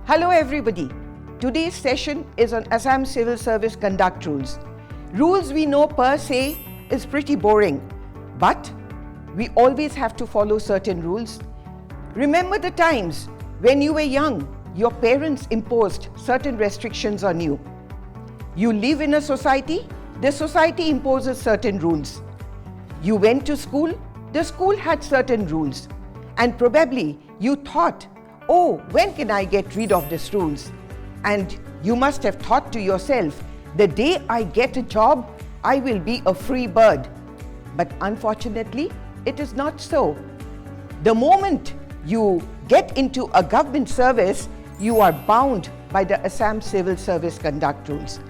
Hello everybody. Today's session is on Assam Civil Service Conduct Rules. Rules we know per se is pretty boring, but we always have to follow certain rules. Remember the times when you were young, your parents imposed certain restrictions on you. You live in a society, the society imposes certain rules. You went to school, the school had certain rules. And probably you thought, oh, when can I get rid of these rules? And you must have thought to yourself, the day I get a job, I will be a free bird. But unfortunately, it is not so. The moment you get into a government service, you are bound by the Assam Civil Service Conduct Rules.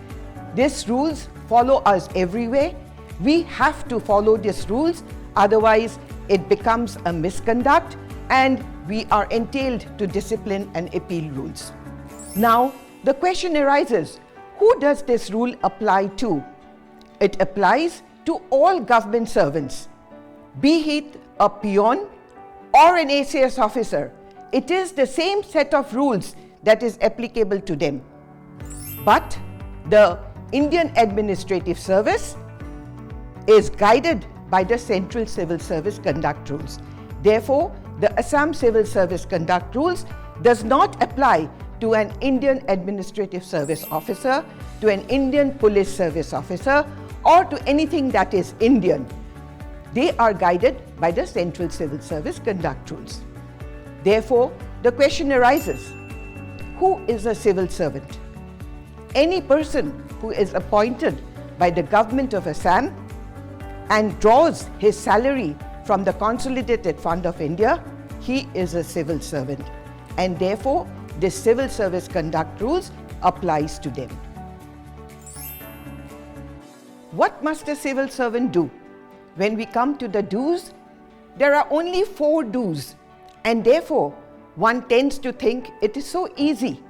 These rules follow us everywhere. We have to follow these rules, otherwise it becomes a misconduct and we are entailed to discipline and appeal rules. Now, the question arises, who does this rule apply to? It applies to all government servants, be it a peon or an ACS officer. It is the same set of rules that is applicable to them. But the Indian Administrative Service is guided by the Central Civil Service Conduct Rules. Therefore, the Assam Civil Service Conduct Rules does not apply to an Indian Administrative Service officer, to an Indian Police Service officer, or to anything that is Indian. They are guided by the Central Civil Service Conduct Rules. Therefore, the question arises, who is a civil servant? Any person who is appointed by the government of Assam and draws his salary from the Consolidated Fund of India, he is a civil servant, and therefore the Civil Service Conduct Rules applies to them. What must a civil servant do? When we come to the do's, there are only 4 do's, and therefore one tends to think it is so easy.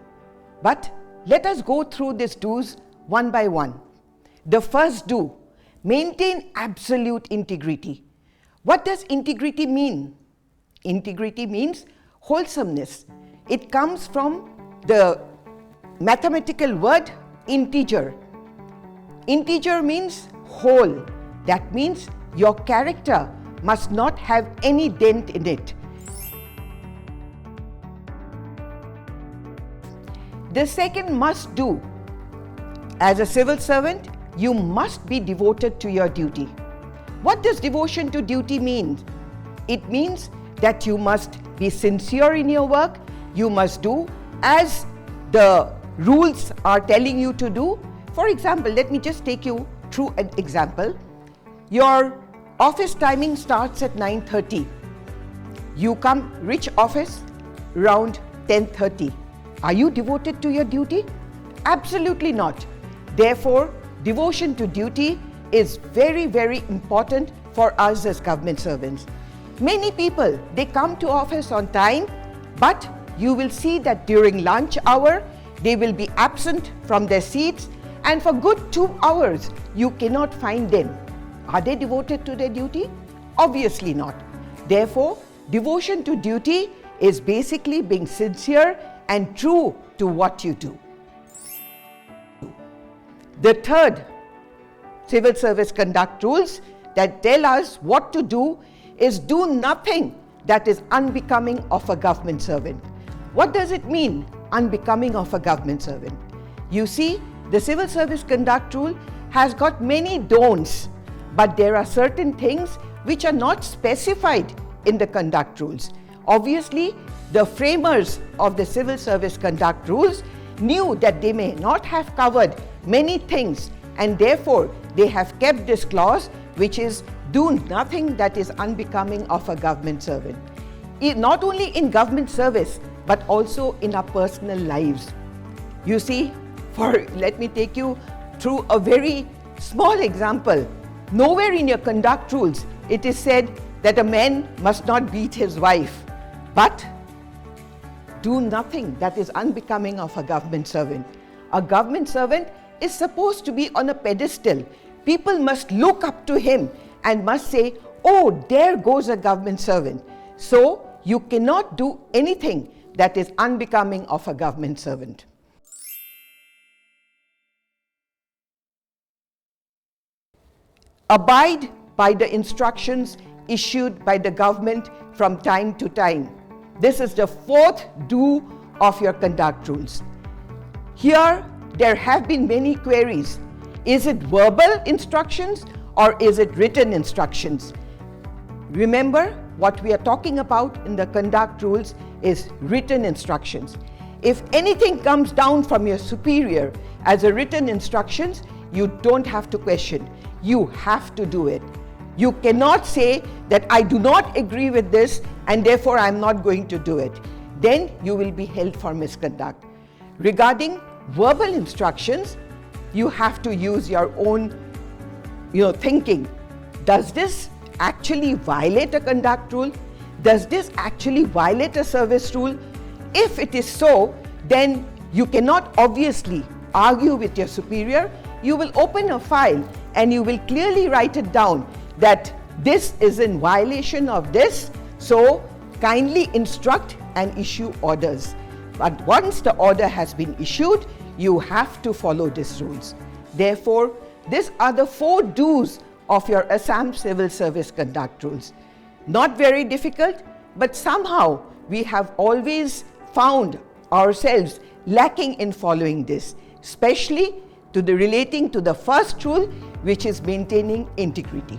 But let us go through these do's one by one. The first do, maintain absolute integrity. What does integrity mean? Integrity means wholesomeness. It comes from the mathematical word integer. Integer means whole. That means your character must not have any dent in it. The second must do. As a civil servant, you must be devoted to your duty. What does devotion to duty mean? It means that you must be sincere in your work. You must do as the rules are telling you to do. For example, let me just take you through an example. Your office timing starts at 9:30. You reach office around 10:30. Are you devoted to your duty? Absolutely not. Therefore, devotion to duty is very, very important for us as government servants. Many people, they come to office on time, but you will see that during lunch hour, they will be absent from their seats, and for good 2 hours, you cannot find them. Are they devoted to their duty? Obviously not. Therefore, devotion to duty is basically being sincere and true to what you do. The third Civil Service Conduct Rules that tell us what to do is do nothing that is unbecoming of a government servant. What does it mean, unbecoming of a government servant? You see, the Civil Service Conduct Rule has got many don'ts, but there are certain things which are not specified in the conduct rules. Obviously, the framers of the Civil Service Conduct Rules knew that they may not have covered many things, and therefore they have kept this clause, which is do nothing that is unbecoming of a government servant. Not only in government service, but also in our personal lives. You see, let me take you through a very small example. Nowhere in your conduct rules it is said that a man must not beat his wife, but do nothing that is unbecoming of a government servant. A government servant is supposed to be on a pedestal. People must look up to him and must say, oh, there goes a government servant. So you cannot do anything that is unbecoming of a government servant. Abide by the instructions issued by the government from time to time. This is the fourth do of your conduct rules. Here, there have been many queries. Is it verbal instructions or is it written instructions? Remember, what we are talking about in the conduct rules is written instructions. If anything comes down from your superior as a written instructions, you don't have to question. You have to do it. You cannot say that I do not agree with this and therefore I am not going to do it. Then you will be held for misconduct. Regarding verbal instructions, you have to use your own thinking. Does this actually violate a conduct rule? Does this actually violate a service rule? If it is so, then you cannot obviously argue with your superior. You will open a file and you will clearly write it down that this is in violation of this, so kindly instruct and issue orders. But once the order has been issued, you have to follow these rules. Therefore, these are the 4 do's of your Assam Civil Service Conduct Rules. Not very difficult, but somehow we have always found ourselves lacking in following this, especially relating to the first rule, which is maintaining integrity.